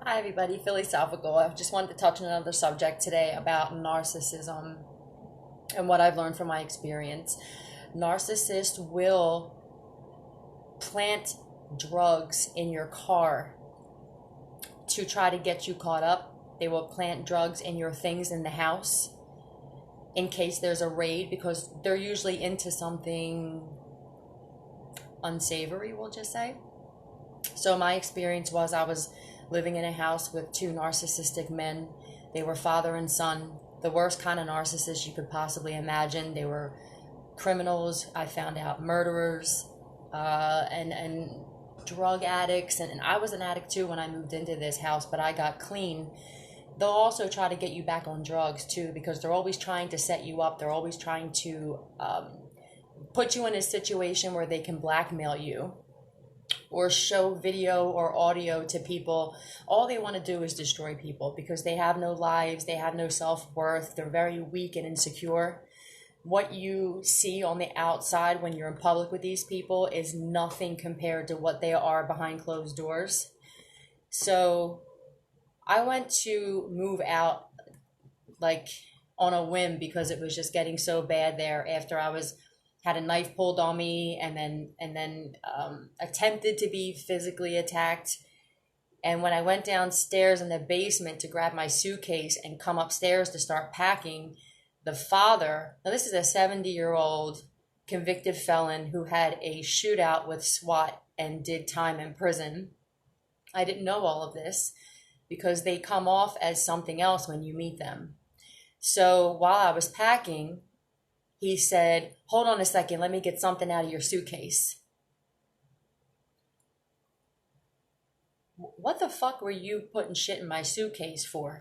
Hi, everybody. Philosophical. I just wanted to touch on another subject today about narcissism and what I've learned from my experience. Narcissists will plant drugs in your car to try to get you caught up. They will plant drugs in your things in the house in case there's a raid because they're usually into something unsavory, we'll just say. So my experience was I was living in a house with two narcissistic men. They were father and son, the worst kind of narcissists you could possibly imagine. They were criminals. I found out murderers, and drug addicts, and I was an addict too when I moved into this house, but I got clean. They'll also try to get you back on drugs too because they're always trying to set you up. They're always trying to put you in a situation where they can blackmail you or show video or audio to people. All they want to do is destroy people because they have no lives, they have no self-worth, they're very weak and insecure. What you see on the outside when you're in public with these people is nothing compared to what they are behind closed doors. So I went to move out like on a whim because it was just getting so bad there after I was had a knife pulled on me and then attempted to be physically attacked. And when I went downstairs in the basement to grab my suitcase and come upstairs to start packing, the father, now this is a 70-year-old convicted felon who had a shootout with SWAT and did time in prison. I didn't know all of this because they come off as something else when you meet them. So while I was packing, he said, "Hold on a second, let me get something out of your suitcase." What the fuck were you putting shit in my suitcase for?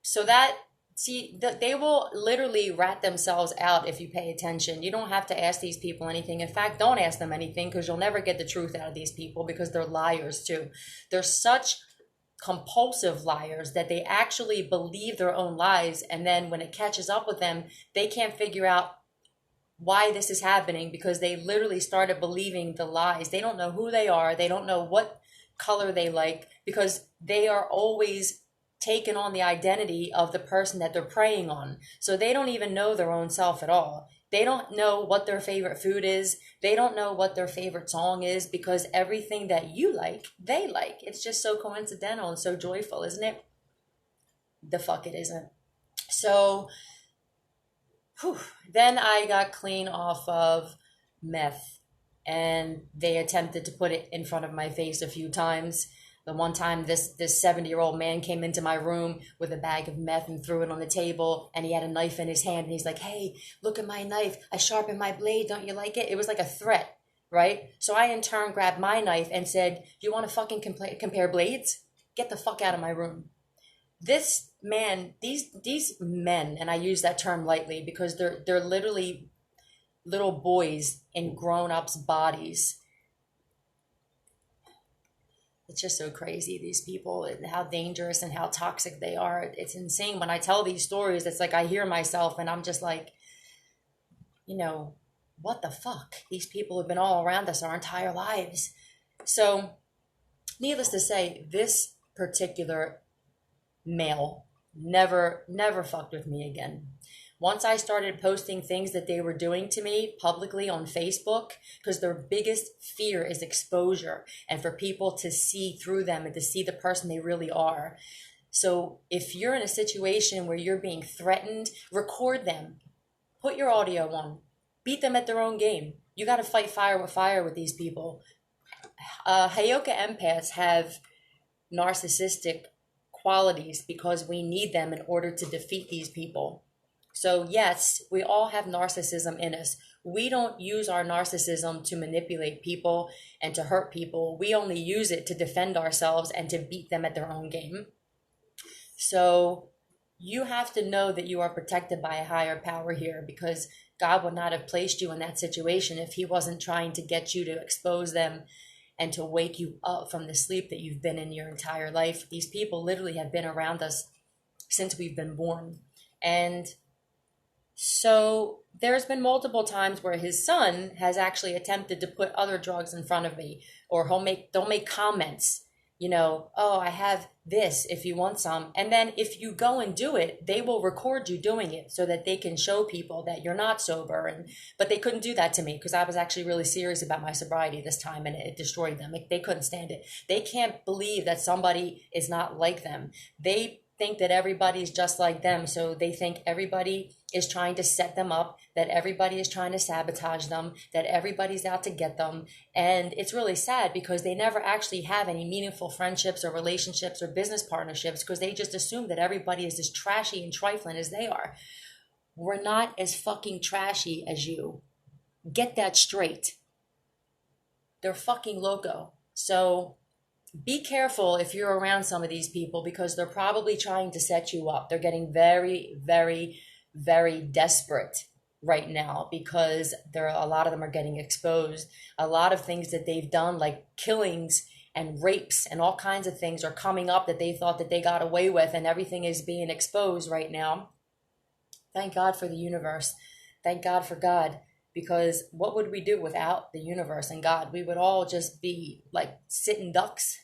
So they will literally rat themselves out if you pay attention. You don't have to ask these people anything. In fact, don't ask them anything because you'll never get the truth out of these people because they're liars too. They're such compulsive liars that they actually believe their own lies, and then when it catches up with them, they can't figure out why this is happening because they literally started believing the lies. They don't know who they are. They don't know what color they like because they are always taken on the identity of the person that they're preying on. So they don't even know their own self at all. They don't know what their favorite food is. They don't know what their favorite song is because everything that you like, they like. It's just so coincidental and so joyful, isn't it? The fuck it isn't. So, then I got clean off of meth and they attempted to put it in front of my face a few times. The one time this 70-year-old man came into my room with a bag of meth and threw it on the table, and he had a knife in his hand and he's like, "Hey, look at my knife. I sharpened my blade. Don't you like it?" It was like a threat, right? So I in turn grabbed my knife and said, "You want to fucking compare blades? Get the fuck out of my room." This man, these men, and I use that term lightly because they're literally little boys in grown-ups' bodies. It's just so crazy, these people, and how dangerous and how toxic they are. It's insane. When I tell these stories, it's like I hear myself and I'm just like, what the fuck? These people have been all around us our entire lives. So, needless to say, this particular male never fucked with me again. Once I started posting things that they were doing to me publicly on Facebook, because their biggest fear is exposure and for people to see through them and to see the person they really are. So if you're in a situation where you're being threatened, record them. Put your audio on. Beat them at their own game. You got to fight fire with these people. Hayoka empaths have narcissistic qualities because we need them in order to defeat these people. So yes, we all have narcissism in us. We don't use our narcissism to manipulate people and to hurt people. We only use it to defend ourselves and to beat them at their own game. So you have to know that you are protected by a higher power here because God would not have placed you in that situation if he wasn't trying to get you to expose them and to wake you up from the sleep that you've been in your entire life. These people literally have been around us since we've been born. And so there's been multiple times where his son has actually attempted to put other drugs in front of me, or they'll make comments oh, I have this if you want some. And then if you go and do it, they will record you doing it so that they can show people that you're not sober. But they couldn't do that to me because I was actually really serious about my sobriety this time, and it destroyed them. They couldn't stand it. They can't believe that somebody is not like them. They think that everybody's just like them. So they think everybody is trying to set them up, that everybody is trying to sabotage them, that everybody's out to get them. And it's really sad because they never actually have any meaningful friendships or relationships or business partnerships because they just assume that everybody is as trashy and trifling as they are. We're not as fucking trashy as you. Get that straight. They're fucking loco. So be careful if you're around some of these people because they're probably trying to set you up. They're getting very, very, very desperate right now because a lot of them are getting exposed. A lot of things that they've done, like killings and rapes and all kinds of things, are coming up that they thought that they got away with, and everything is being exposed right now. Thank God for the universe. Thank God for God. Because what would we do without the universe and God? We would all just be like sitting ducks.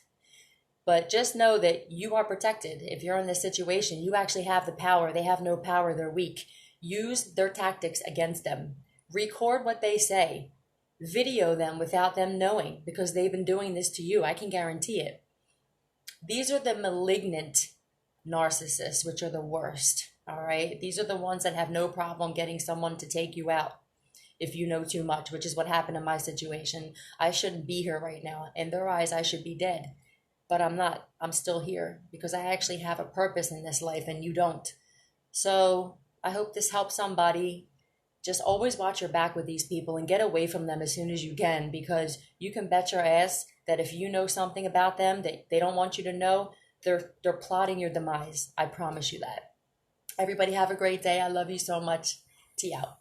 But just know that you are protected. If you're in this situation, you actually have the power. They have no power. They're weak. Use their tactics against them. Record what they say. Video them without them knowing because they've been doing this to you. I can guarantee it. These are the malignant narcissists, which are the worst. All right. These are the ones that have no problem getting someone to take you out if you know too much, which is what happened in my situation. I shouldn't be here right now. In their eyes, I should be dead. But I'm not. I'm still here because I actually have a purpose in this life and you don't. So I hope this helps somebody. Just always watch your back with these people and get away from them as soon as you can, because you can bet your ass that if you know something about them that they don't want you to know, they're plotting your demise. I promise you that. Everybody have a great day. I love you so much. Tea out.